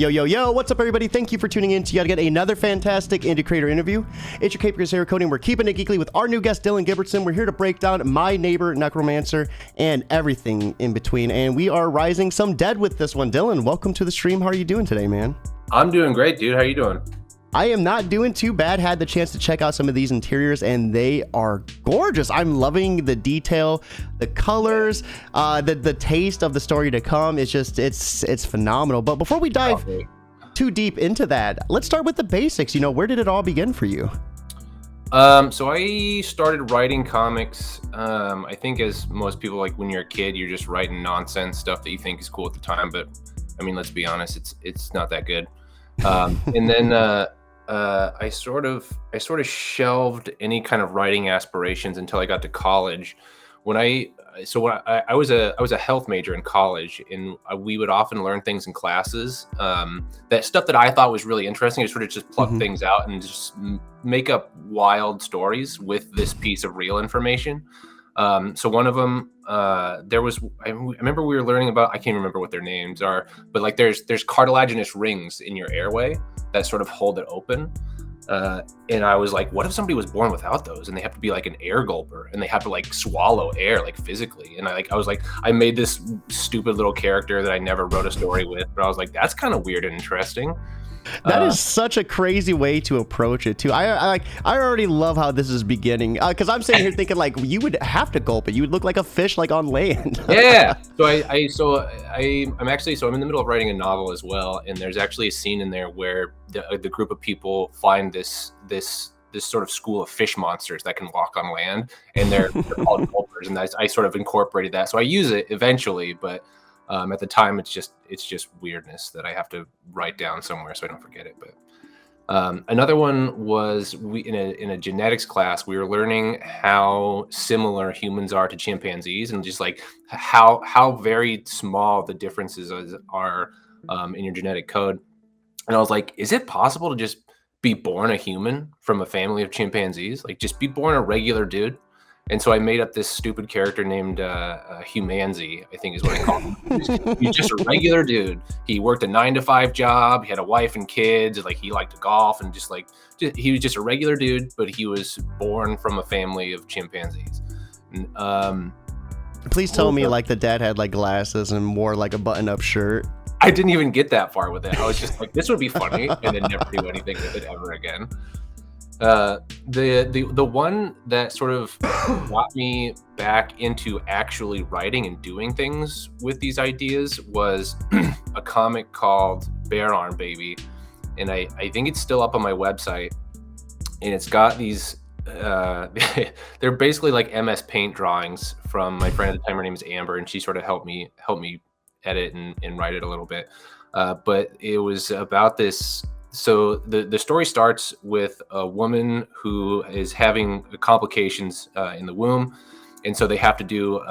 Yo, yo, yo, what's up, everybody? Thank you for tuning in to yet again another fantastic indie creator interview. It's your Capers here, Cody, and we're keeping it geekly with our new guest, Dillon Gilbertson. We're here to break down My Neighbor, Necromancer, and everything in between. And we are rising some dead with this one. Dillon, welcome to the stream. How are you doing today, man? I'm doing great, dude. How you doing? I am not doing too bad. Had the chance to check out some of these interiors, and they are gorgeous. I'm loving the detail, the colors, the taste of the story to come. It's just, it's phenomenal. But before we dive too deep into that, let's start with the basics. You know, where did it all begin for you? So I started writing comics. I think as most people, like when you're a kid, you're just writing nonsense stuff that you think is cool at the time. But I mean, let's be honest, it's not that good. And then I sort of shelved any kind of writing aspirations until I got to college. When I was a health major in college, and we would often learn things in classes, that stuff that I thought was really interesting. I sort of just pluck things out and just make up wild stories with this piece of real information. So one of them, I remember we were learning about, I can't remember what their names are, but like there's cartilaginous rings in your airway that sort of hold it open. And I was like, what if somebody was born without those and they have to be like an air gulper and they have to like swallow air, like physically. And I made this stupid little character that I never wrote a story with, but I was like, that's kind of weird and interesting. That is such a crazy way to approach it too. I already love how this is beginning, because I'm sitting here thinking like you would have to gulp it. You would look like a fish like on land. Yeah. So I'm in the middle of writing a novel as well, and there's actually a scene in there where the group of people find this sort of school of fish monsters that can walk on land, and they're called gulpers, and I sort of incorporated that. So I use it eventually, but at the time, it's just weirdness that I have to write down somewhere so I don't forget it. But another one was in a genetics class, we were learning how similar humans are to chimpanzees, and just like how very small the differences are in your genetic code. And I was like, is it possible to just be born a human from a family of chimpanzees? Like just be born a regular dude? And so I made up this stupid character named Humanzi, I think is what I call him. He's just a regular dude. He worked a 9-to-5 job. He had a wife and kids. Like he liked to golf, and he was just a regular dude, but he was born from a family of chimpanzees. And, please tell me like the dad had like glasses and wore like a button-up shirt. I didn't even get that far with it. I was just like, this would be funny, and then never do anything with it ever again. The one that sort of got me back into actually writing and doing things with these ideas was a comic called Bear Arm Baby, and I think it's still up on my website, and it's got these they're basically like MS Paint drawings from my friend at the time. Her name is Amber, and she sort of helped me edit and write it a little bit, but it was about this. So the story starts with a woman who is having complications in the womb, and so they have to do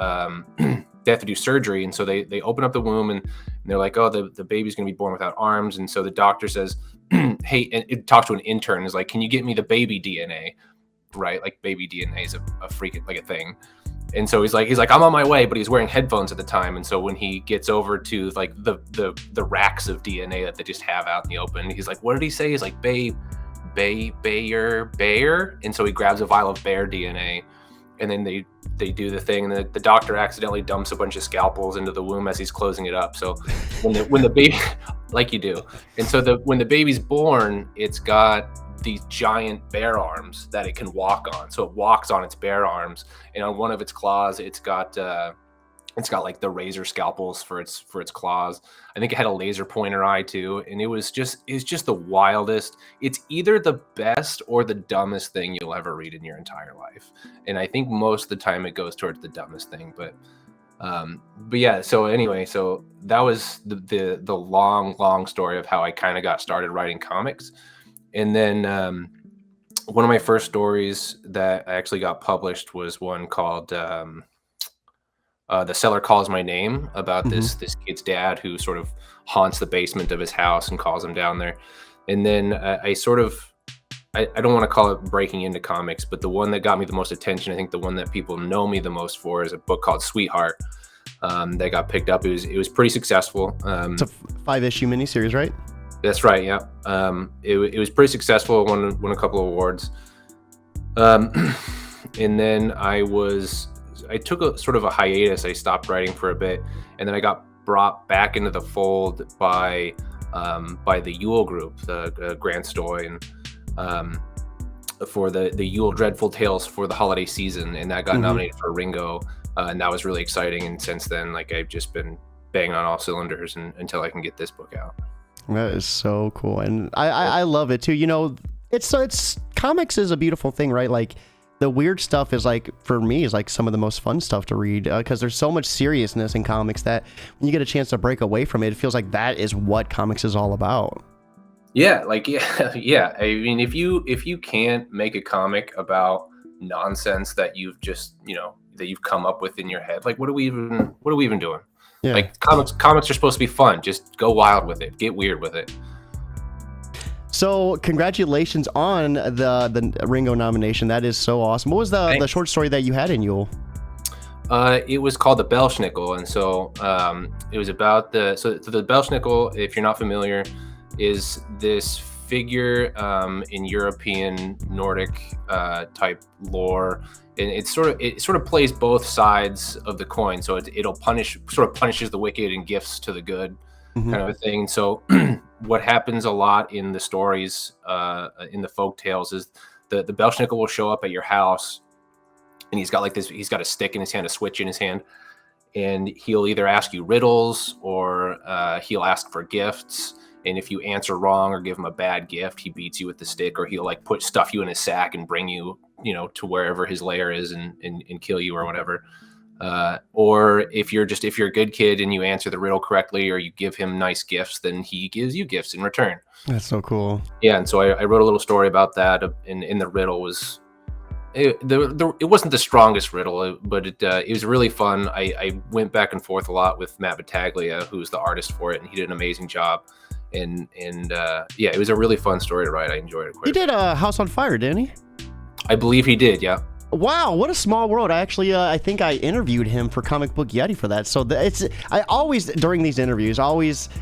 surgery. And so they open up the womb, and they're like, oh, the baby's gonna be born without arms. And so the doctor says, hey, and it talks to an intern, is like, can you get me the baby DNA? Right, like baby DNA is a freaking like a thing. And so he's like, I'm on my way, but he's wearing headphones at the time. And so when he gets over to like the racks of DNA that they just have out in the open, he's like, what did he say? He's like, Bayer. And so he grabs a vial of bear DNA, and then they do the thing, and the doctor accidentally dumps a bunch of scalpels into the womb as he's closing it up. So when the baby, like you do, and so when the baby's born, it's got these giant bear arms that it can walk on. So it walks on its bear arms, and on one of its claws, it's got like the razor scalpels for its claws. I think it had a laser pointer eye too, and it's just the wildest. It's either the best or the dumbest thing you'll ever read in your entire life. And I think most of the time it goes towards the dumbest thing, but yeah. So anyway, so that was the long story of how I kind of got started writing comics. And then one of my first stories that actually got published was one called The Cellar Calls My Name, about this kid's dad who sort of haunts the basement of his house and calls him down there. And then I don't want to call it breaking into comics, but the one that got me the most attention, I think the one that people know me the most for, is a book called Sweetheart. that got picked up. It was pretty successful. It's a 5-issue miniseries, right? That's right. Yeah. It was pretty successful. Won a couple of awards. Um, and then I took a sort of a hiatus. I stopped writing for a bit, and then I got brought back into the fold by the Yule group, the Grant Stoy, and for the Yule Dreadful Tales for the holiday season, and that got nominated for a Ringo, and that was really exciting. And since then, like, I've just been banging on all cylinders until I can get this book out. That is so cool, and I love it too. You know, it's comics is a beautiful thing, right? Like, the weird stuff is, like, for me, is like some of the most fun stuff to read, because there's so much seriousness in comics that when you get a chance to break away from it, it feels like that is what comics is all about. Yeah, like, yeah. I mean, if you can't make a comic about nonsense that you've just, that you've come up with in your head, like, what are we even doing? Yeah. Like, comics are supposed to be fun. Just go wild with it. Get weird with it. So congratulations on the Ringo nomination. That is so awesome. What was the short story that you had in Yule? It was called the Belschnickel, and so it was about the Belschnickel. If you're not familiar, is this figure in European Nordic type lore, and it sort of plays both sides of the coin. So it'll punishes the wicked and gifts to the good, kind of a thing. So what happens a lot in the stories, in the folk tales, is the Belschnickel will show up at your house, and he's got a stick in his hand, a switch in his hand, and he'll either ask you riddles or he'll ask for gifts. And if you answer wrong or give him a bad gift, he beats you with the stick, or he'll, like, stuff you in his sack and bring you, to wherever his lair is and kill you or whatever. Or if you're a good kid and you answer the riddle correctly, or you give him nice gifts, then he gives you gifts in return. That's so cool. Yeah, and so I wrote a little story about that. And the riddle was, it wasn't the strongest riddle, but it was really fun. I went back and forth a lot with Matt Battaglia, who's the artist for it, and he did an amazing job. And yeah, it was a really fun story to write. I enjoyed it quite a bit. He did a House on Fire, didn't he? I believe he did, yeah. Wow, what a small world. I actually, I think I interviewed him for Comic Book Yeti for that. So I always, during these interviews,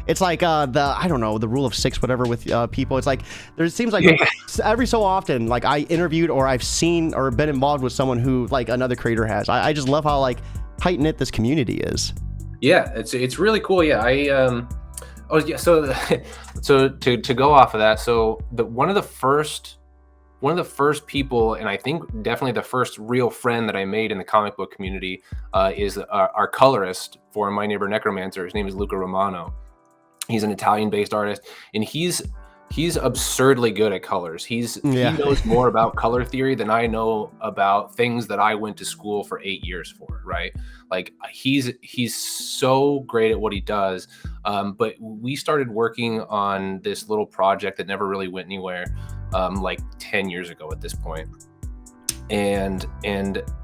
it's like I don't know, the rule of six, whatever, with people. It's like, it seems like every so often, like, I interviewed or I've seen or been involved with someone who, like, another creator has. I just love how, like, tight-knit this community is. Yeah, it's really cool. Yeah, oh yeah. So to go off of that, so one of the first people, and I think definitely the first real friend that I made in the comic book community, is our colorist for My Neighbor Necromancer. His name is Luca Romano. He's an Italian-based artist, and he's absurdly good at colors. He knows more about color theory than I know about things that I went to school for 8 years for, right? Like, he's so great at what he does. But we started working on this little project that never really went anywhere, like 10 years ago at this point. And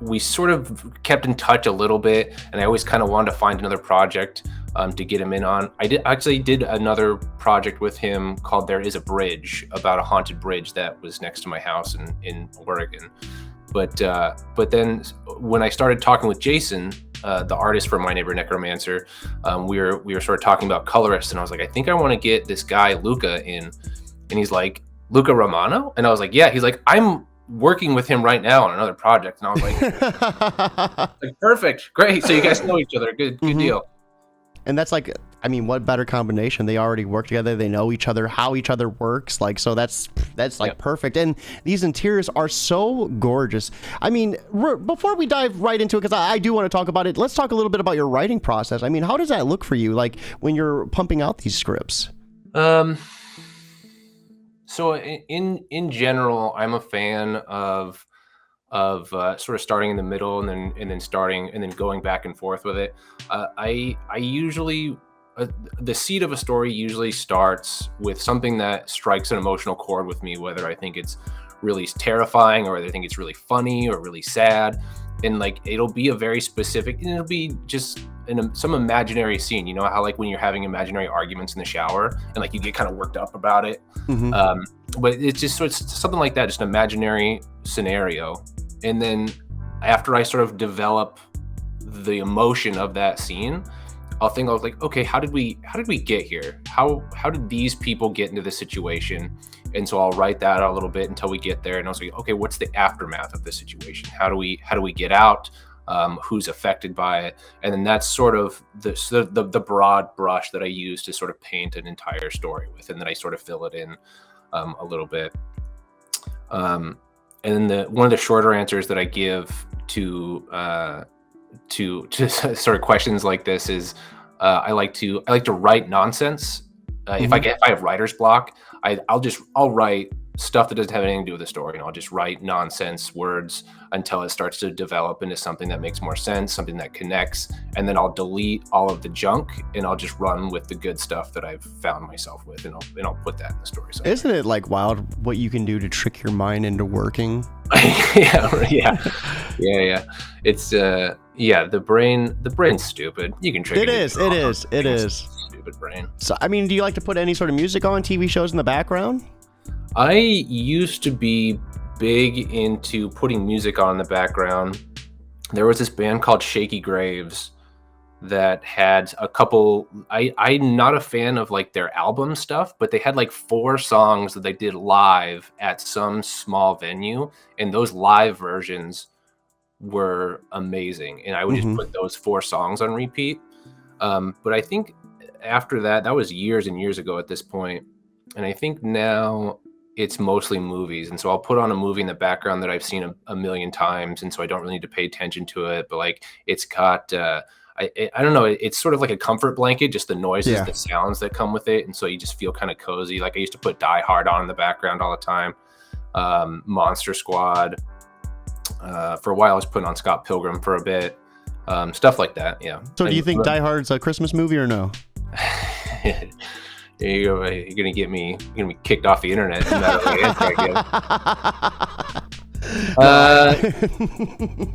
we sort of kept in touch a little bit, and I always kind of wanted to find another project to get him in on. I did another project with him called There Is a Bridge, about a haunted bridge that was next to my house in Oregon. But then when I started talking with Jason, the artist for My Neighbor Necromancer, we were sort of talking about colorists, and I was like, I think I want to get this guy Luca in. And he's like, Luca Romano? And I was like, yeah. He's like, I'm working with him right now on another project. And I was like, perfect, great. So you guys know each other. Good deal. And that's, like, I mean, what better combination? They already work together. They know each other, how each other works. Like, so that's like perfect. And these interiors are so gorgeous. I mean, before we dive right into it, because I do want to talk about it, let's talk a little bit about your writing process. I mean, how does that look for you, like, when you're pumping out these scripts? So in general, I'm a fan of sort of starting in the middle and then starting and then going back and forth with it. I usually the seed of a story usually starts with something that strikes an emotional chord with me, whether I think it's really terrifying or whether I think it's really funny or really sad. And, like, it'll be a very specific, and it'll be just some imaginary scene. You know how, like, when you're having imaginary arguments in the shower and, like, you get kind of worked up about it. But it's something like that, just an imaginary scenario. And then after I sort of develop the emotion of that scene, I was like, okay, how did we get here? How did these people get into this situation? And so I'll write that out a little bit until we get there. And I was like, okay, what's the aftermath of the situation? How do we get out? Who's affected by it? And then that's sort of the broad brush that I use to sort of paint an entire story with, and then I sort of fill it in a little bit. And then one of the shorter answers that I give to sort of questions like this is I like to write nonsense. If I have writer's block, I'll write stuff that doesn't have anything to do with the story, and I'll just write nonsense words until it starts to develop into something that makes more sense, something that connects, and then I'll delete all of the junk and I'll just run with the good stuff that I've found myself with, and I'll put that in the story somewhere. Isn't it like wild what you can do to trick your mind into working? yeah. It's the brain's stupid. You can trick it. It is. Stupid brain. So I mean, do you like to put any sort of music on, TV shows in the background? I used to be big into putting music on in the background. There was this band called Shaky Graves that had a couple. I'm not a fan of like their album stuff, but they had like 4 songs that they did live at some small venue, and those live versions were amazing. And I would just put those 4 songs on repeat. But I think after that was years and years ago at this point, and I think now it's mostly movies. And so I'll put on a movie in the background that I've seen a million times, and so I don't really need to pay attention to it. But like it's got I don't know, it's sort of like a comfort blanket, just the noises, the sounds that come with it, and so you just feel kind of cozy. Like I used to put Die Hard on in the background all the time, Monster Squad. For a while I was putting on Scott Pilgrim for a bit, stuff like that. Yeah. So do you think Die Hard's a Christmas movie or no? You're gonna get me kicked off the internet.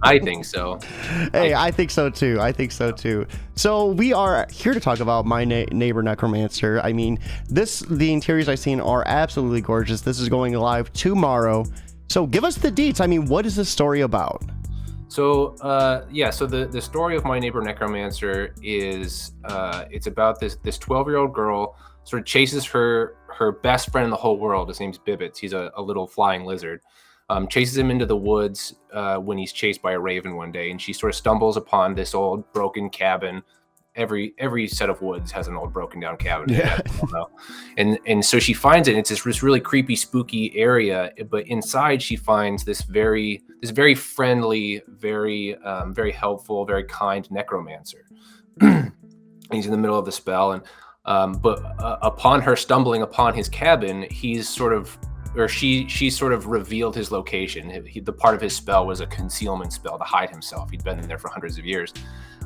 I think so. Hey, I think so too. So we are here to talk about My Neighbor Necromancer. I mean, the interiors I've seen are absolutely gorgeous. This is going live tomorrow. So give us the deets. I mean, what is this story about? So the story of My Neighbor Necromancer is it's about this 12-year-old girl sort of chases her best friend in the whole world. His name's Bibbits. He's a little flying lizard. Chases him into the woods when he's chased by a raven one day, and she sort of stumbles upon this old broken cabin. Every set of woods has an old broken down cabin. Yeah. I don't know. And so she finds it, and it's this really creepy, spooky area. But inside she finds this very friendly, very helpful, very kind necromancer. He's in the middle of the spell, and but upon her stumbling upon his cabin, she sort of revealed his location. The part of his spell was a concealment spell to hide himself. He'd been there for hundreds of years.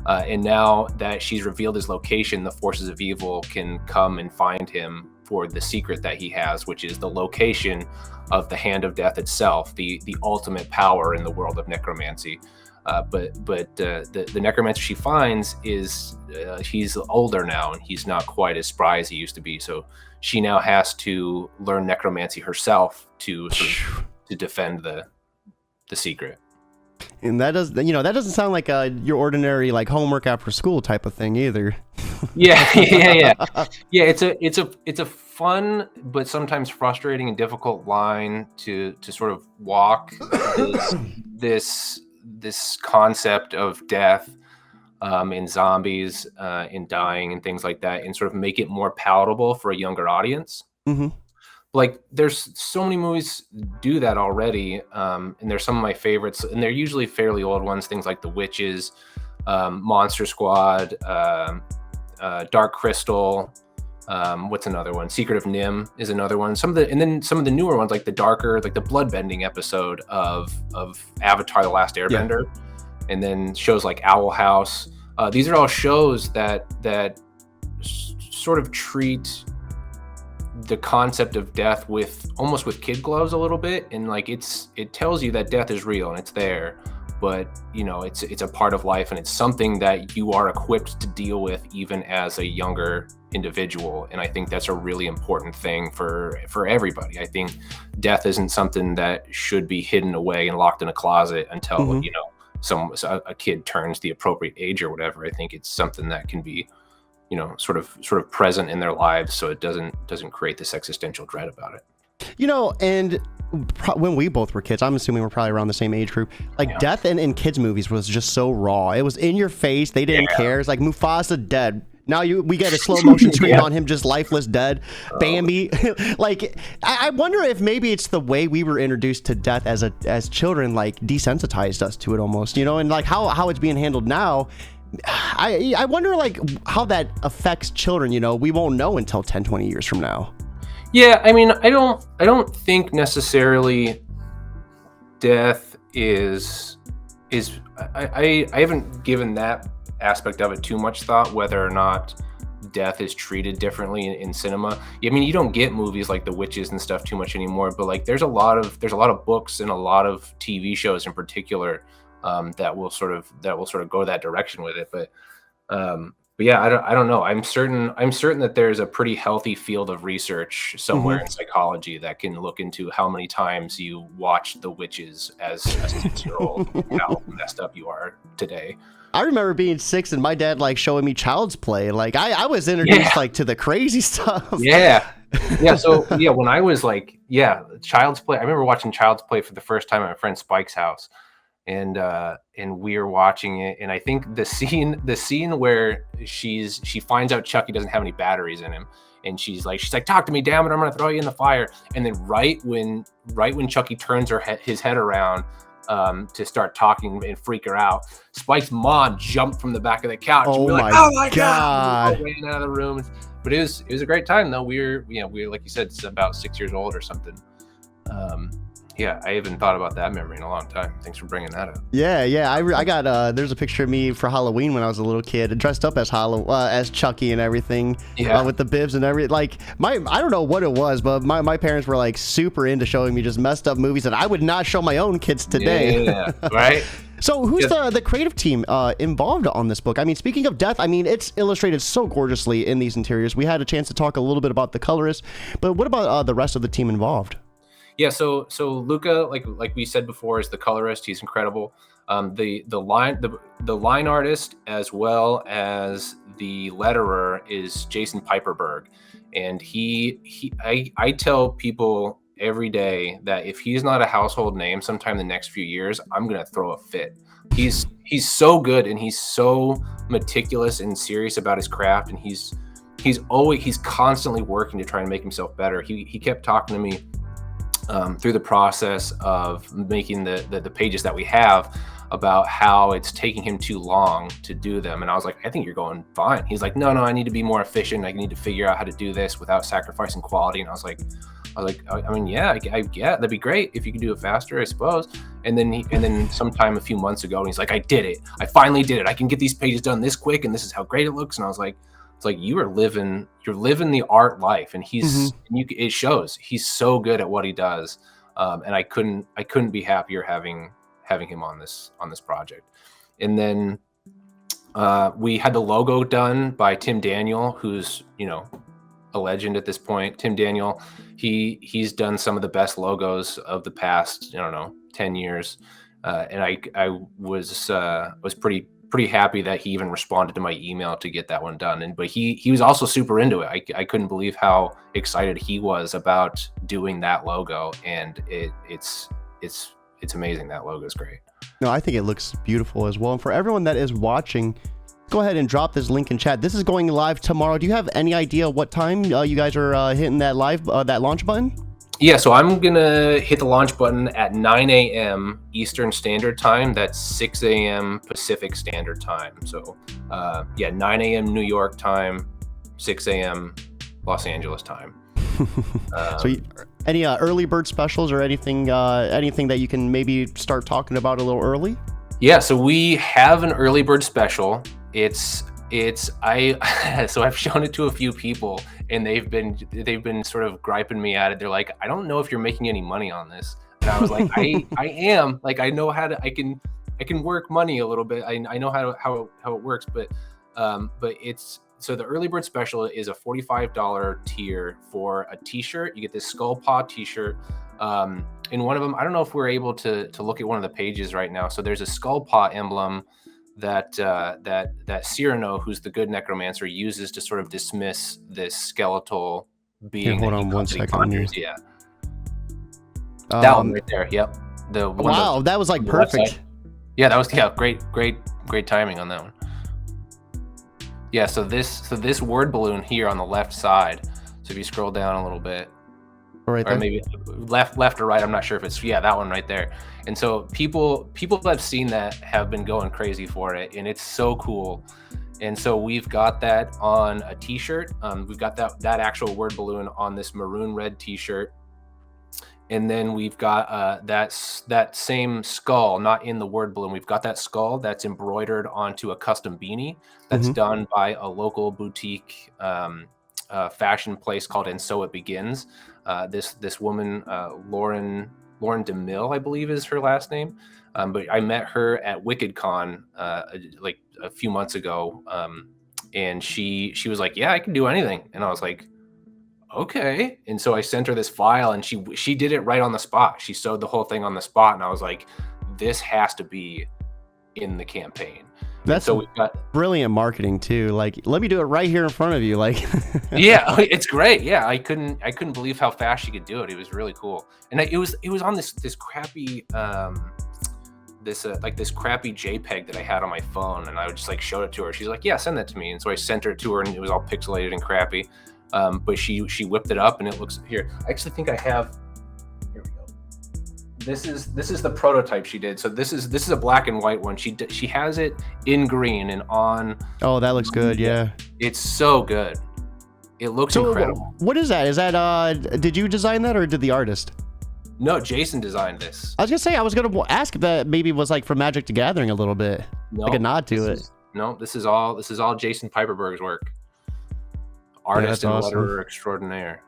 And now that she's revealed his location, the forces of evil can come and find him for the secret that he has, which is the location of the Hand of Death itself, the ultimate power in the world of necromancy. But the necromancer she finds is he's older now, and he's not quite as spry as he used to be. So she now has to learn necromancy herself to defend the secret. And that doesn't sound like your ordinary like homework after school type of thing either. Yeah. It's a fun but sometimes frustrating and difficult line to sort of walk this concept of death in zombies, in dying and things like that, and sort of make it more palatable for a younger audience. Mm-hmm. Like there's so many movies do that already, and they're some of my favorites, and they're usually fairly old ones, things like The Witches, Monster Squad, Dark Crystal, what's another one? Secret of Nim is another one. Some of the newer ones, like the darker, like the bloodbending episode of Avatar: The Last Airbender, and then shows like Owl House. These are all shows that sort of treat the concept of death almost with kid gloves a little bit, and like it tells you that death is real and it's there, but it's a part of life, and it's something that you are equipped to deal with even as a younger individual. And I think that's a really important thing for everybody. I think death isn't something that should be hidden away and locked in a closet until a kid turns the appropriate age or whatever. I think it's something that can be sort of present in their lives, so it doesn't create this existential dread about it. And when we both were kids, I'm assuming we're probably around the same age group, like death in kids movies was just so raw. It was in your face. They didn't care. It's like Mufasa dead. Now we get a slow motion screen on him just lifeless dead. Bambi. Like, I wonder if maybe it's the way we were introduced to death as children, like desensitized us to it almost, and like how it's being handled now. I wonder like how that affects children. We won't know until 10, 20 years from now. Yeah, I mean, I don't think necessarily death is I haven't given that aspect of it too much thought, whether or not death is treated differently in cinema. I mean, you don't get movies like The Witches and stuff too much anymore, but like there's a lot of books and a lot of TV shows in particular that will sort of go that direction with it. But yeah, I don't know. I'm certain that there's a pretty healthy field of research somewhere in psychology that can look into how many times you watched The Witches as a 6-year-old, how messed up you are today. I remember being 6 and my dad like showing me Child's Play. Like I was introduced like to the crazy stuff. Yeah. So when I was like, Child's Play. I remember watching Child's Play for the first time at my friend Spike's house, and we were watching it. And I think the scene where she finds out Chucky doesn't have any batteries in him, and she's like, talk to me, damn it, I'm gonna throw you in the fire. And then right when Chucky turns his head around to start talking and freak her out, Spike's mom jumped from the back of the couch. Oh, and my God. We ran out of the room. But it was a great time though. We were like you said, it's about 6 years old or something. I haven't thought about that memory in a long time. Thanks for bringing that up. I got there's a picture of me for Halloween when I was a little kid, dressed up as Chucky and everything, with the bibs and everything. Like I don't know what it was, but my parents were like super into showing me just messed up movies that I would not show my own kids today. Right. So who's the creative team involved on this book? I mean, speaking of death, I mean, it's illustrated so gorgeously in these interiors. We had a chance to talk a little bit about the colorist, but what about the rest of the team involved? Yeah, so Luca, like we said before, is the colorist. He's incredible. The line artist as well as the letterer is Jason Piperberg, and I tell people every day that if he's not a household name sometime in the next few years, I'm gonna throw a fit. He's so good, and he's so meticulous and serious about his craft, and he's constantly working to try and make himself better. He kept talking to me through the process of making the pages that we have about how it's taking him too long to do them. And I was like, I think you're going fine. He's like, no, I need to be more efficient. I need to figure out how to do this without sacrificing quality. And I was like, I mean, yeah, that'd be great if you could do it faster, I suppose. And then sometime a few months ago, and he's like, I did it. I finally did it. I can get these pages done this quick, and this is how great it looks. And I was like, it's like you're living the art life, and it shows. He's so good at what he does, and I couldn't be happier having him on this project. And then we had the logo done by Tim Daniel, who's a legend at this point. Tim Daniel, he's done some of the best logos of the past 10 years, and I was pretty happy that he even responded to my email to get that one done. But he was also super into it. I couldn't believe how excited he was about doing that logo, and it's amazing. That logo is great. No, I think it looks beautiful as well. And for everyone that is watching, go ahead and drop this link in chat. This is going live tomorrow. Do you have any idea what time you guys are hitting that that launch button? Yeah, so I'm gonna hit the launch button at 9 a.m. Eastern Standard Time. That's 6 a.m. Pacific Standard Time. So 9 a.m. New York time, 6 a.m. Los Angeles time. So any early bird specials or anything that you can maybe start talking about a little early? Yeah, so we have an early bird special. So I've shown it to a few people, and they've been sort of griping me at it. They're like, I don't know if you're making any money on this. And I was like, I am. Like, I know how to. I can work money a little bit. I know how it works, but it's. So the early bird special is a $45 tier for a t-shirt. You get this skull paw t-shirt. In one of them, I don't know if we're able to look at one of the pages right now. So there's a skull paw emblem that Cyrano, who's the good necromancer, uses to sort of dismiss this skeletal being. Hold that he on one that he second conjures. Yeah, that one right there. Yep. The one Wow, that was like on the left perfect. side. Yeah, that was great timing on that one. Yeah, so this word balloon here on the left side. So if you scroll down a little bit, Right or there. maybe left or right, I'm not sure if it's that one right there. And so people that have seen that have been going crazy for it, and it's so cool. And so we've got that on a t-shirt. We've got that actual word balloon on this maroon red t-shirt. And then we've got that same skull, not in the word balloon. We've got that skull that's embroidered onto a custom beanie that's done by a local boutique fashion place called And So It Begins. This woman, Lauren DeMille, I believe is her last name. But I met her at WickedCon like a few months ago, and she was like, "Yeah, I can do anything," and I was like, "Okay." And so I sent her this file, and she did it right on the spot. She sewed the whole thing on the spot, and I was like, "This has to be in the campaign." That's so we've got brilliant marketing too. Like, let me do it right here in front of you. Like, yeah, it's great. Yeah, I couldn't believe how fast she could do it. It was really cool, and it was on this crappy this crappy JPEG that I had on my phone, and I would just like show it to her. She's like, "Yeah, send that to me." And so I sent it to her, and it was all pixelated and crappy. But she whipped it up, and it looks here. I actually think I have. Here we go. This is the prototype she did. So this is a black and white one. She has it in green and on. oh, that looks good. Yeah. It's so good. It looks incredible. What is that? Is that did you design that or did the artist? No, Jason designed this. I was gonna say, I was gonna ask if that maybe was like from Magic the Gathering a little bit, No, like a nod to it. This is all Jason Piperberg's work. Artist and awesome. letterer extraordinaire.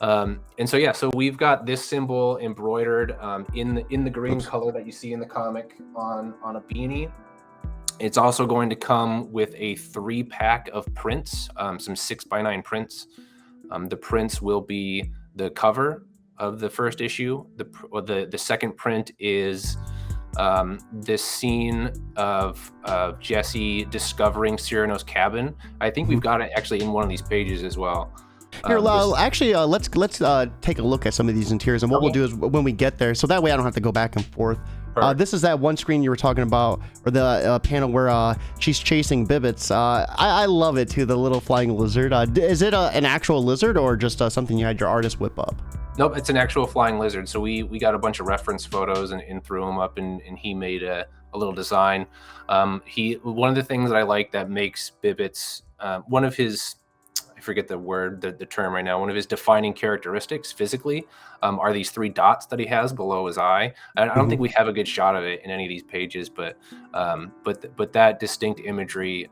And so we've got this symbol embroidered in the green color that you see in the comic on a beanie. It's also going to come with a 3-pack of prints, some 6x9 prints. The prints will be the cover of the first issue. The second print is this scene of Jesse discovering Cyrano's cabin. I think we've got it actually in one of these pages as well. Here, let's take a look at some of these interiors, and what we'll do is when we get there, so that way I don't have to go back and forth. This is that one screen you were talking about, or the panel where she's chasing Bibbits. I love it too, the little flying lizard. Is it an actual lizard or just something you had your artist whip up? Nope, it's an actual flying lizard. So we got a bunch of reference photos and threw them up, and he made a little design. One of the things that I like that makes Bibbits one of his, I forget the term right now, one of his defining characteristics physically are these 3 dots that he has below his eye. I don't think we have a good shot of it in any of these pages, but that distinct imagery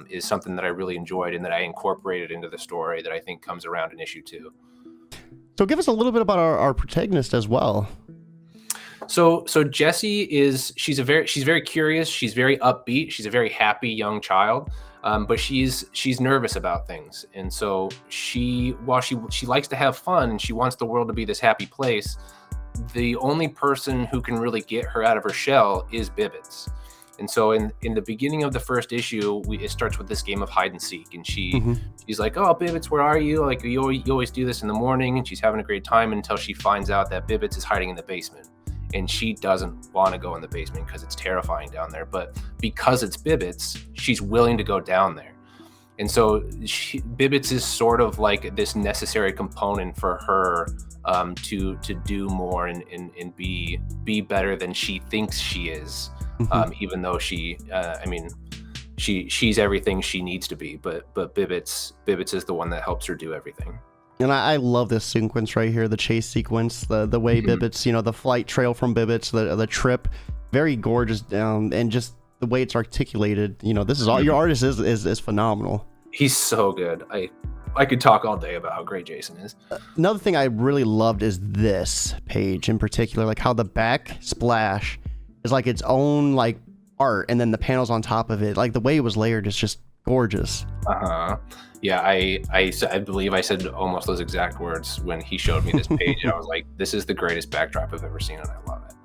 is something that I really enjoyed and that I incorporated into the story that I think comes around in issue 2. So give us a little bit about our protagonist as well. So Jessie she's very curious. She's very upbeat. She's a very happy young child, but she's nervous about things. And so while she likes to have fun and she wants the world to be this happy place, the only person who can really get her out of her shell is Bibbits. And so in the beginning of the first issue, it starts with this game of hide and seek, and she's like, "Oh, Bibbits, where are you? Like you always do this in the morning," and she's having a great time until she finds out that Bibbits is hiding in the basement, and she doesn't want to go in the basement because it's terrifying down there. But because it's Bibbits, she's willing to go down there, and so Bibbits is sort of like this necessary component for her to do more and be better than she thinks she is. Even though she's everything she needs to be, but Bibbits is the one that helps her do everything. And I love this sequence right here, the chase sequence, the way Bibbits, the flight trail from Bibbits, the trip, very gorgeous, and just the way it's articulated. This is all your artist is phenomenal. He's so good. I could talk all day about how great Jason is. Another thing I really loved is this page in particular, like how the back splash is like its own like art, and then the panels on top of it, like the way it was layered is just gorgeous. Yeah, I believe I said almost those exact words when he showed me this page. I was like, this is the greatest backdrop I've ever seen, and I love it.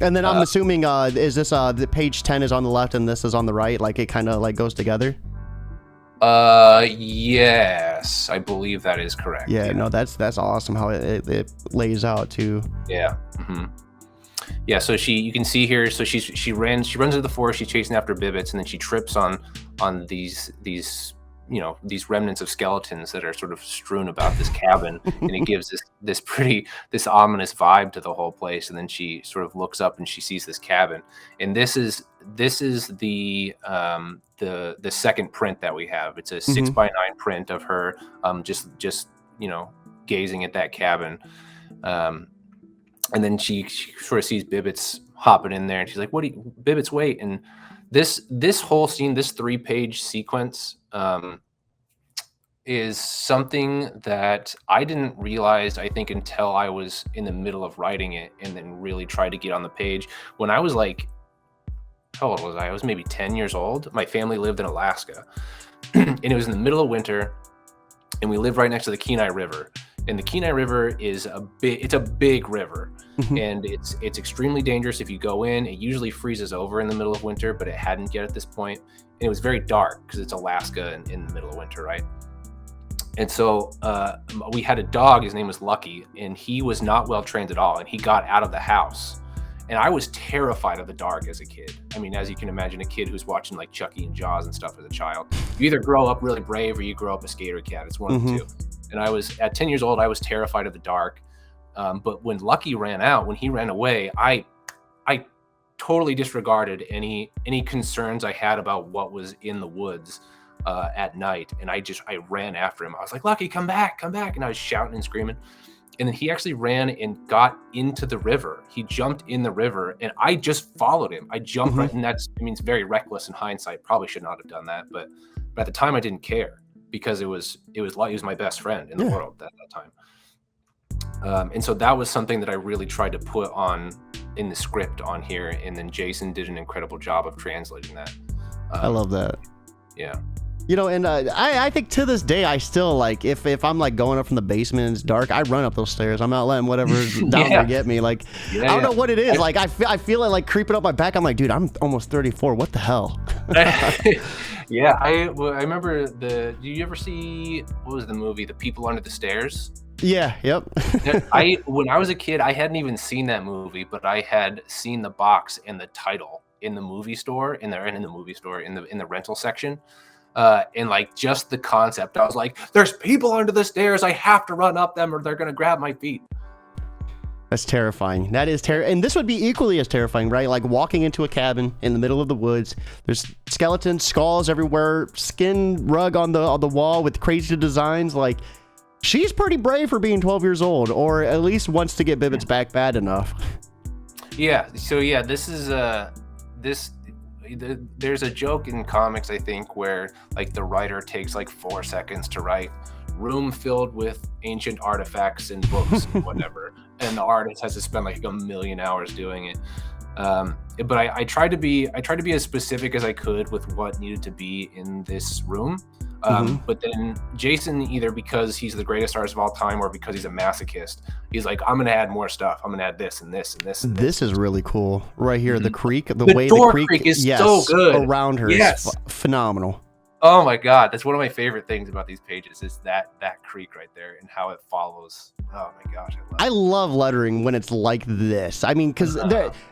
And then I'm assuming, is this the page 10 is on the left and this is on the right? Like it kind of like goes together? Yes, I believe that is correct. Yeah, no, that's awesome how it lays out too. Yeah. Mm-hmm. Yeah, so you can see here, so she runs into the forest, she's chasing after Bibbits, and then she trips on these these remnants of skeletons that are sort of strewn about this cabin, and it gives this ominous vibe to the whole place. And then she sort of looks up and she sees this cabin, and this is the second print that we have. It's a 6x9 print of her just gazing at that cabin. And then she sort of sees Bibbits hopping in there, and she's like, Bibbits, wait. And this whole scene, this 3-page sequence, is something that I didn't realize, I think, until I was in the middle of writing it, and then really tried to get on the page. When I was like, how old was I? I was maybe 10 years old. My family lived in Alaska, and it was in the middle of winter, and we lived right next to the Kenai River. And the Kenai River is a big river, and it's extremely dangerous if you go in. It usually freezes over in the middle of winter, but it hadn't yet at this point. And it was very dark because it's Alaska and in the middle of winter, right? And so we had a dog. His name was Lucky, and he was not well trained at all. And he got out of the house, and I was terrified of the dark as a kid. I mean, as you can imagine, a kid who's watching like Chucky and Jaws and stuff as a child, you either grow up really brave or you grow up a skater cat. It's one of the two. And I was at 10 years old, I was terrified of the dark. But when Lucky ran away, I totally disregarded any concerns I had about what was in the woods at night. And I ran after him. I was like, Lucky, come back. And I was shouting and screaming. And then he actually ran and got into the river. He jumped in the river, and I just followed him. I jumped right, and it's very reckless in hindsight. Probably should not have done that. But at the time I didn't care, because he was my best friend in the world at that time. And so that was something that I really tried to put on in the script on here. And then Jason did an incredible job of translating that. I love that. Yeah. And I think to this day, I still like, if I'm like going up from the basement and it's dark, I run up those stairs. I'm not letting whatever's down there get me. Like, I don't know what it is. Like, I feel it like creeping up my back. I'm like, dude, I'm almost 34. What the hell? Yeah, I remember do you ever see, what was the movie, The People Under the Stairs? Yeah, yep. When I was a kid, I hadn't even seen that movie, but I had seen the box and the title in the movie store, in the rental section. And like just the concept, I was like, there's people under the stairs. I have to run up them or they're going to grab my feet. That's terrifying. That is terrifying. And this would be equally as terrifying, right? Like walking into a cabin in the middle of the woods. There's skeletons, skulls everywhere, skin rug on the wall with crazy designs. Like, she's pretty brave for being 12 years old, or at least wants to get Bibbits back bad enough. Yeah. So yeah, this is there's a joke in comics, I think, where like the writer takes like 4 seconds to write room filled with ancient artifacts and books and whatever, and the artist has to spend like 1,000,000 hours doing it. But I tried to be as specific as I could with what needed to be in this room. But then Jason, either because he's the greatest artist of all time or because he's a masochist, he's like, I'm going to add more stuff. I'm going to add this and this and this. And this is really cool right here. The creek, the way the the creek is so good around her is phenomenal. Oh my God. That's one of my favorite things about these pages is that creek right there and how it follows. Oh my gosh. I love lettering when it's like this. I mean, because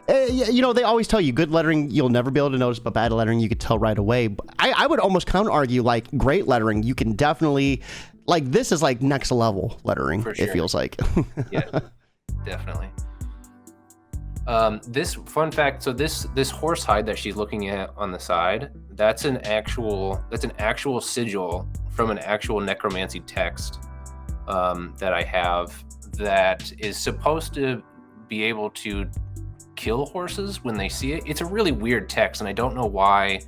they always tell you good lettering, you'll never be able to notice, but bad lettering, you could tell right away. But I would almost counter argue like great lettering, you can definitely, like, this is like next level lettering. For sure. It feels like. Yeah, definitely. This fun fact, so this horse hide that she's looking at on the side, that's an actual sigil from an actual necromancy text that I have that is supposed to be able to kill horses when they see it. It's a really weird text, and I don't know why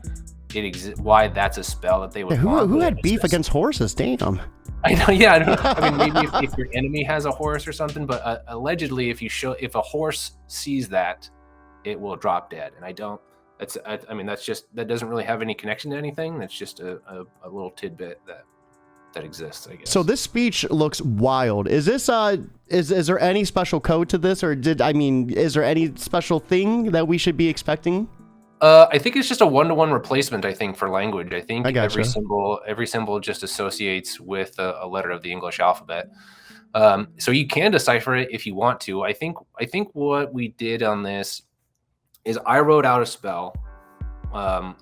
why that's a spell that they would want. Who had beef against horses? Damn. I know, yeah. I mean, maybe if your enemy has a horse or something, but allegedly, if a horse sees that, it will drop dead. And that doesn't really have any connection to anything. That's just a little tidbit that that exists, I guess. So this speech looks wild. Is this is there any special code to this, or is there any special thing that we should be expecting? I think it's just a one-to-one replacement. I think for language, I think gotcha. every symbol just associates with a letter of the English alphabet. So you can decipher it if you want to. I think what we did on this is I wrote out a spell,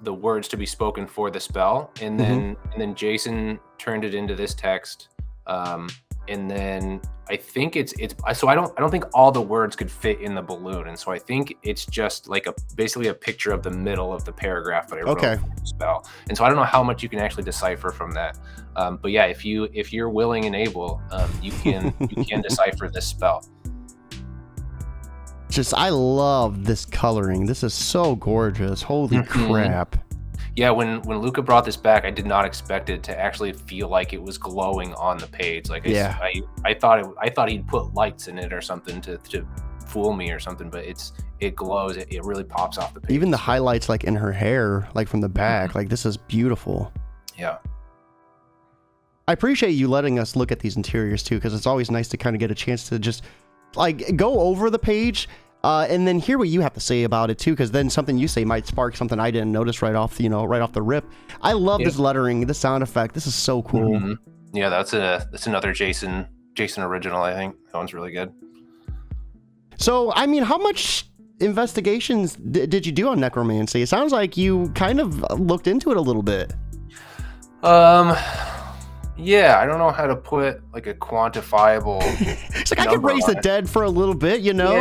the words to be spoken for the spell, and then Jason turned it into this text, and then I think it's so I don't think all the words could fit in the balloon, and so I think it's just like basically a picture of the middle of the paragraph that I wrote for the spell, and so I don't know how much you can actually decipher from that, but yeah, if you're willing and able, you can decipher this spell. I love this coloring. This is so gorgeous. Holy crap. Yeah, when Luca brought this back, I did not expect it to actually feel like it was glowing on the page. Like I thought he'd put lights in it or something to fool me or something, but it glows. It really pops off the page. Even the highlights like in her hair, like from the back, like this is beautiful. Yeah. I appreciate you letting us look at these interiors too, because it's always nice to kind of get a chance to just like go over the page and then hear what you have to say about it too, because then something you say might spark something I didn't notice right off the rip. I love this lettering, the sound effect. This is so cool. Yeah, that's another Jason original. I think that one's really good. So I mean, how much investigations did you do on necromancy? It sounds like you kind of looked into it a little bit. Yeah, I don't know how to put like a quantifiable. It's like I could raise the dead for a little bit, you know.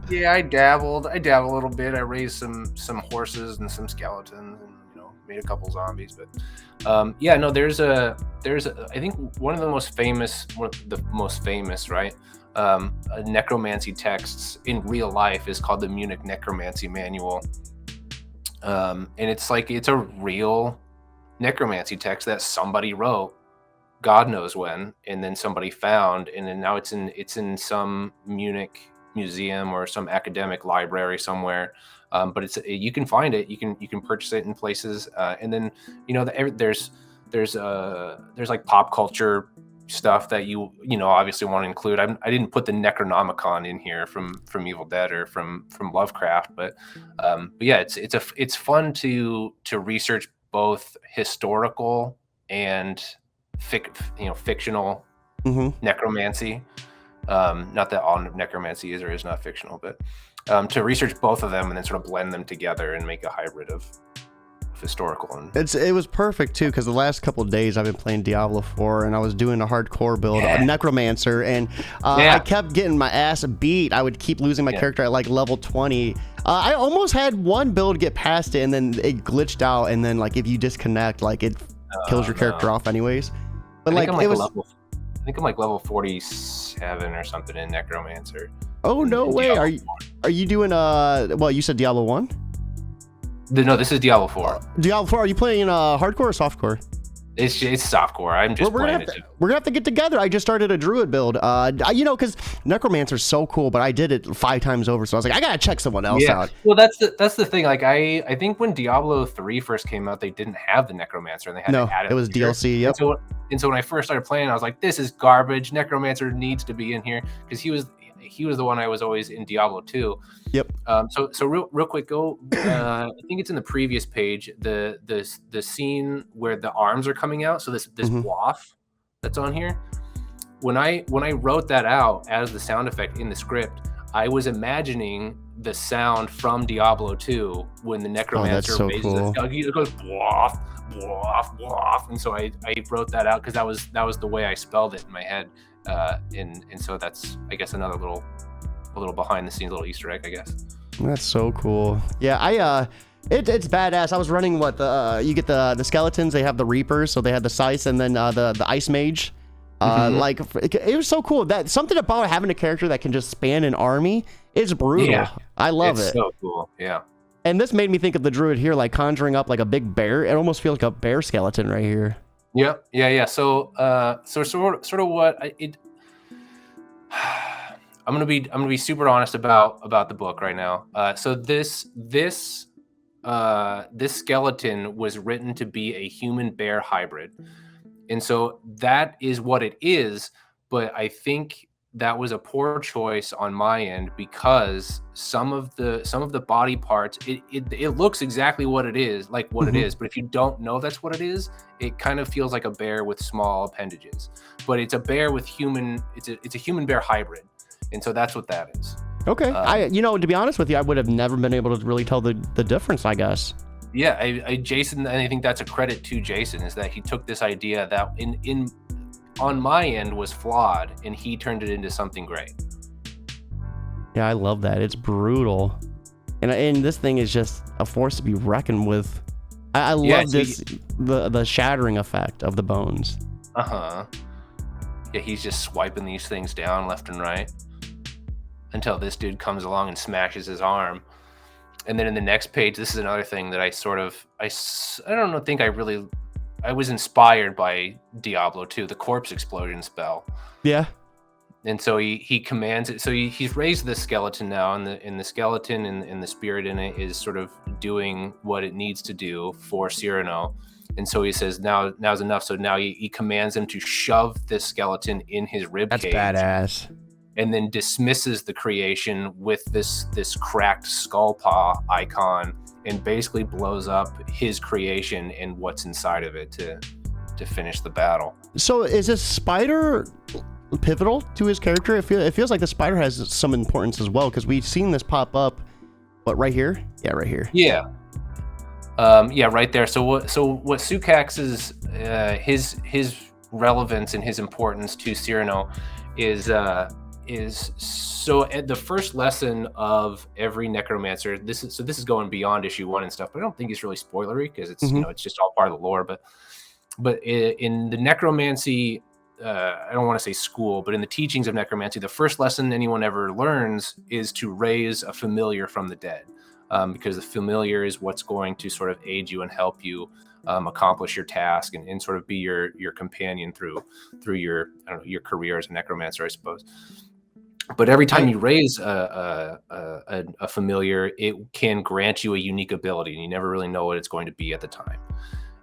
Yeah, I dabbled a little bit. I raised some horses and some skeletons, and made a couple zombies. But yeah, no, there's I think one of the most famous, right? Necromancy texts in real life is called the Munich Necromancy Manual, and it's a real necromancy text that somebody wrote, God knows when, and then somebody found, and then now it's in some Munich museum or some academic library somewhere. But you can find it, you can purchase it in places, and then there's like pop culture stuff that you obviously want to include. I didn't put the Necronomicon in here from Evil Dead or from Lovecraft, but yeah, it's fun to research both historical and fictional necromancy. Not that all necromancy is or is not fictional, but to research both of them and then sort of blend them together and make a hybrid of historical. And it was perfect too, because the last couple of days I've been playing Diablo 4 and I was doing a hardcore build of Necromancer, and I kept getting my ass beat. I would keep losing my character at like level 20. I almost had one build get past it and then it glitched out, and then like if you disconnect, like it kills your character off anyways. But I think I'm like level 47 or something in Necromancer. Oh no way. Are you doing well, you said Diablo 1? No, this is Diablo 4. Diablo 4, are you playing hardcore or softcore? It's softcore. I'm just playing it. We're gonna have to get together. I just started a druid build. Because Necromancer's so cool, but I did it 5 times over, so I was like, I gotta check someone else out. Well, that's the thing. Like I think when Diablo 3 first came out, they didn't have the Necromancer, and they had to add it. It was DLC. Yep. And so when I first started playing, I was like, this is garbage. Necromancer needs to be in here, because he was the one I was always in Diablo 2. Yep. So real quick, go. I think it's in the previous page. The scene where the arms are coming out. So this waft that's on here. When I wrote that out as the sound effect in the script, I was imagining the sound from Diablo 2 when the Necromancer raises the skull. It goes waft, waft, waft, and so I wrote that out because that was the way I spelled it in my head. And so that's, I guess, another a little behind the scenes, little Easter egg, I guess. That's so cool. Yeah, it's badass. I was running you get the skeletons, they have the Reapers, so they had the Scythe, and then the Ice Mage. Like it was so cool. That something about having a character that can just span an army is brutal. Yeah, I love it. It's so cool. Yeah. And this made me think of the druid here, like conjuring up like a big bear. It almost feels like a bear skeleton right here. Yep. Yeah. So sort of what I'm gonna be super honest about the book right now. So this skeleton was written to be a human bear hybrid, And so that is what it is. But I think that was a poor choice on my end, because some of the body parts, it looks exactly what it is, like what it Mhm. is. But if you don't know that's what it is, it kind of feels like a bear with small appendages. But it's a bear with human. It's a human bear hybrid, and so that's what that is. Okay. Um, To be honest with you, I would have never been able to really tell the difference, I guess. yeah, Jason, and I think that's a credit to Jason, is that he took this idea that in on my end was flawed, and he turned it into something great. Yeah, I love that. It's brutal. And this thing is just a force to be reckoned with. I Yeah, love so this, the shattering effect of the bones. uh-huh. Yeah, he's just swiping these things down left and right until this dude comes along and smashes his arm. And then in the next page, this is another thing that I don't know, I was inspired by Diablo 2, the corpse explosion spell. Yeah. And so he commands it. So he's raised the skeleton now, and the skeleton and the spirit in it is sort of doing what it needs to do for Cyrano. And so he says, now's enough. So now he commands him to shove this skeleton in his rib That's cage. badass. And then dismisses the creation with this cracked skull paw icon, and basically blows up his creation and what's inside of it to finish the battle. So is this spider pivotal to his character? It feels like the spider has some importance as well, because we've seen this pop up. What, right here? Yeah, right here. Yeah. Yeah, right there. So what Sukax's his relevance and his importance to Cyrano is so at the first lesson of every necromancer. This is going beyond issue 1 and stuff, but I don't think it's really spoilery, because it's it's just all part of the lore. But in the necromancy, I don't want to say school, but in the teachings of necromancy, the first lesson anyone ever learns is to raise a familiar from the dead, because the familiar is what's going to sort of aid you and help you accomplish your task, and sort of be your companion through your, I don't know, your career as a necromancer, I suppose. But every time you raise a familiar, it can grant you a unique ability, and you never really know what it's going to be at the time.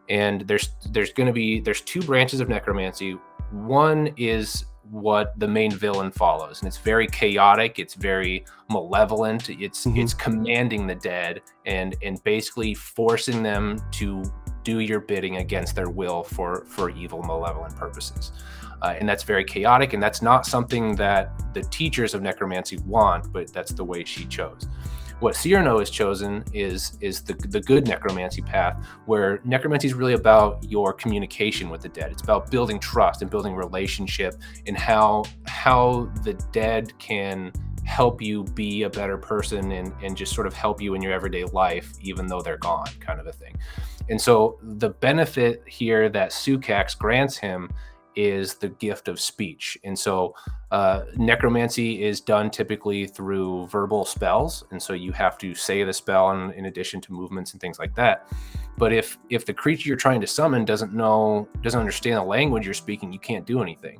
And there's 2 branches of necromancy. One is what the main villain follows, and it's very chaotic, it's very malevolent, it's commanding the dead and basically forcing them to do your bidding against their will for evil, malevolent purposes. And that's very chaotic, and that's not something that the teachers of necromancy want, but that's the way she chose. What Cyrano has chosen is the good necromancy path, where necromancy is really about your communication with the dead. It's about building trust and building relationship, and how the dead can help you be a better person, and just sort of help you in your everyday life, even though they're gone, kind of a thing. And so the benefit here that Sukax grants him is the gift of speech. And so necromancy is done typically through verbal spells, and so you have to say the spell in addition to movements and things like that. But if the creature you're trying to summon doesn't understand the language you're speaking, you can't do anything.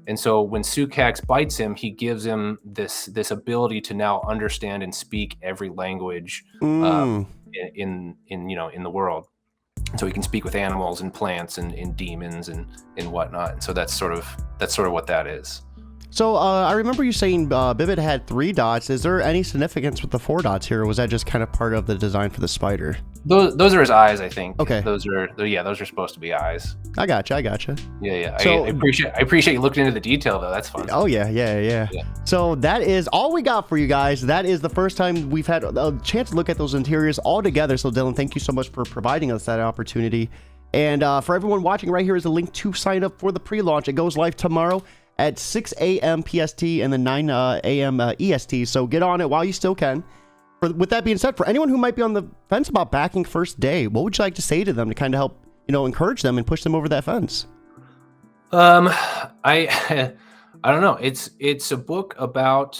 And so when Sukax bites him, he gives him this ability to now understand and speak every language in the world. So he can speak with animals and plants and demons and whatnot. And so that's sort of what that is. So I remember you saying Bibbit had 3 dots. Is there any significance with the 4 dots here, or was that just kind of part of the design for the spider? Those are his eyes, I think. Okay. Those are supposed to be eyes. I gotcha. Yeah. So, I appreciate you looking into the detail, though. That's fun. Oh yeah. So that is all we got for you guys. That is the first time we've had a chance to look at those interiors all together. So Dillon, thank you so much for providing us that opportunity. And for everyone watching, right here is a link to sign up for the pre-launch. It goes live tomorrow at 6 a.m. PST and then 9 a.m. EST. So get on it while you still can. With that being said, for anyone who might be on the fence about backing first day, what would you like to say to them to kind of help, encourage them and push them over that fence? I don't know. It's a book about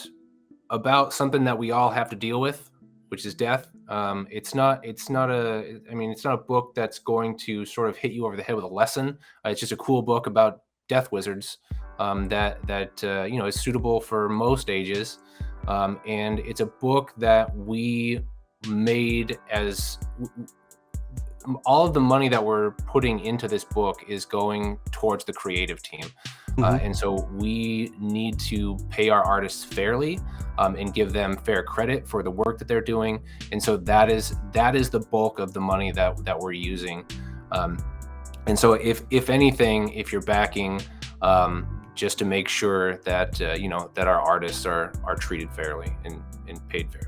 something that we all have to deal with, which is death. It's not a book that's going to sort of hit you over the head with a lesson. It's just a cool book about death wizards that is suitable for most ages. And it's a book that we made as all of the money that we're putting into this book is going towards the creative team. And so we need to pay our artists fairly, and give them fair credit for the work that they're doing. And so that is the bulk of the money that we're using. And so if anything, if you're backing, just to make sure that that our artists are treated fairly and paid fairly.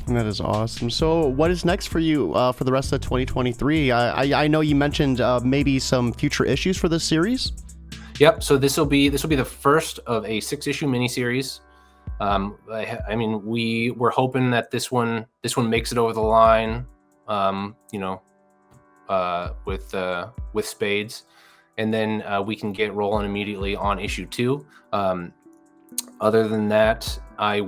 That is awesome. So what is next for you for the rest of 2023? I know you mentioned maybe some future issues for this series. Yep. So this will be the first of a 6-issue miniseries. I mean, we're hoping that this one makes it over the line, with Spades, and then we can get rolling immediately on issue 2. Other than that, I'm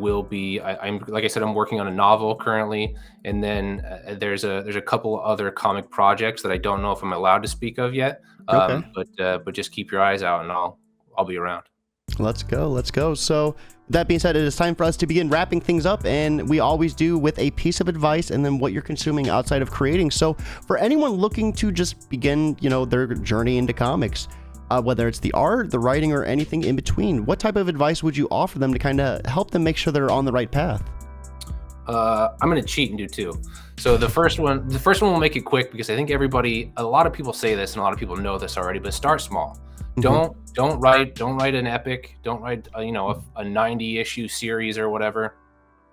like I said, I'm working on a novel currently, and then there's a couple other comic projects that I don't know if I'm allowed to speak of yet. Okay. But just keep your eyes out, and I'll be around. Let's go. So with that being said, it is time for us to begin wrapping things up, and we always do with a piece of advice and then what you're consuming outside of creating. So for anyone looking to just begin, their journey into comics, whether it's the art, the writing, or anything in between, what type of advice would you offer them to kind of help them make sure they're on the right path? I'm going to cheat and do 2. So the first one will make it quick, because I think a lot of people say this and a lot of people know this already, but start small. Don't write an epic, don't write a 90-issue series or whatever.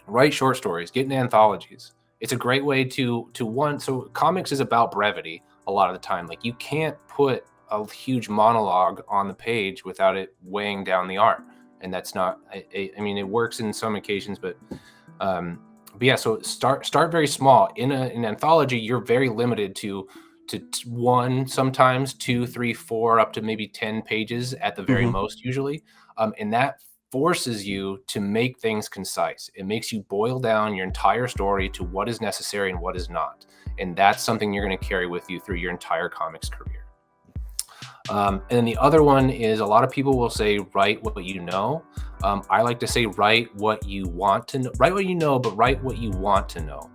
Write short stories, get in anthologies. It's a great way to so comics is about brevity a lot of the time. Like, you can't put a huge monologue on the page without it weighing down the art. And that's not, I mean, it works in some occasions, but yeah, so start very small. In an anthology, you're very limited to 1, sometimes 2, 3, 4, up to maybe 10 pages at the very most usually. And that forces you to make things concise. It makes you boil down your entire story to what is necessary and what is not. And that's something you're going to carry with you through your entire comics career. And then the other one is, a lot of people will say, write what you know. I like to say, write what you want to know. Write what you know, but write what you want to know.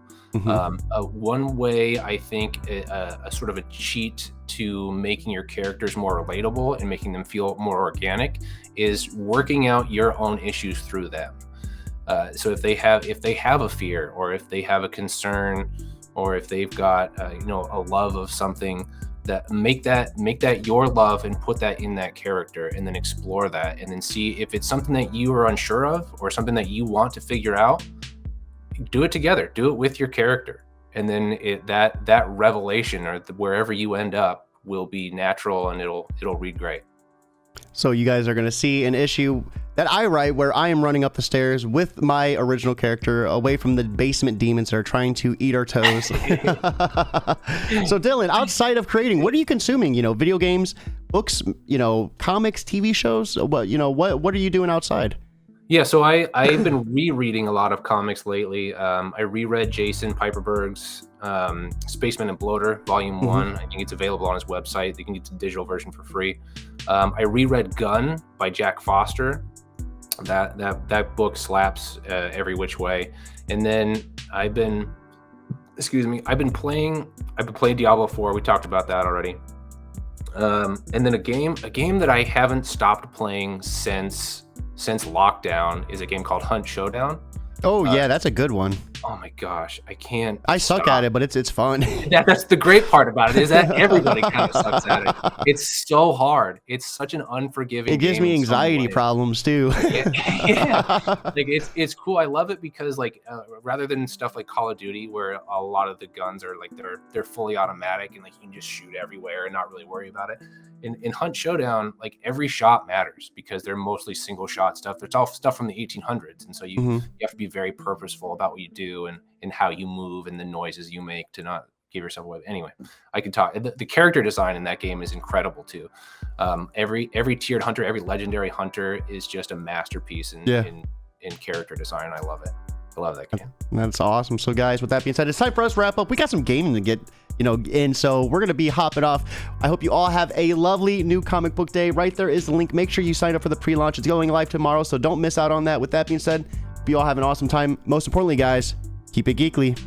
One way, I think, a sort of a cheat to making your characters more relatable and making them feel more organic is working out your own issues through them. So if they have a fear, or if they have a concern, or if they've got a love of something, that make that your love and put that in that character, and then explore that, and then see if it's something that you are unsure of or something that you want to figure out. Do it together, do it with your character, and then that revelation, or wherever you end up, will be natural, and it'll read great. So you guys are going to see an issue that I write where I am running up the stairs with my original character away from the basement demons that are trying to eat our toes. So Dillon, outside of creating, what are you consuming? Video games, books, comics, TV shows? What are you doing outside? Yeah, so I've been rereading a lot of comics lately. I reread Jason Piperberg's Spaceman and Bloater, Volume 1. I think it's available on his website. You can get the digital version for free. I reread Gun by Jack Foster. That book slaps every which way. And then I've been playing Diablo 4. We talked about that already. And then a game that I haven't stopped playing since lockdown is a game called Hunt Showdown. Oh yeah, that's a good one. Oh my gosh, I suck at it, but it's fun. That's the great part about it, is that everybody kind of sucks at it. It's so hard. It's such an unforgiving It gives game me anxiety problems too. Yeah. Like it's cool. I love it because rather than stuff like Call of Duty, where a lot of the guns are like they're fully automatic and like you can just shoot everywhere and not really worry about it. In Hunt Showdown, like every shot matters because they're mostly single shot stuff. It's all stuff from the 1800s, and so you have to be very purposeful about what you do and how you move and the noises you make to not give yourself away. Anyway, I could talk. The character design in that game is incredible too. Every tiered hunter, every legendary hunter is just a masterpiece in character design. I love it. I love that game. That's awesome. So guys, with that being said, it's time for us to wrap up. We got some gaming to get in, so we're gonna be hopping off. I hope you all have a lovely new comic book day. Right there is the link. Make sure you sign up for the pre-launch. It's going live tomorrow, so don't miss out on that. With that being said, hope you all have an awesome time. Most importantly, guys, keep it geekly.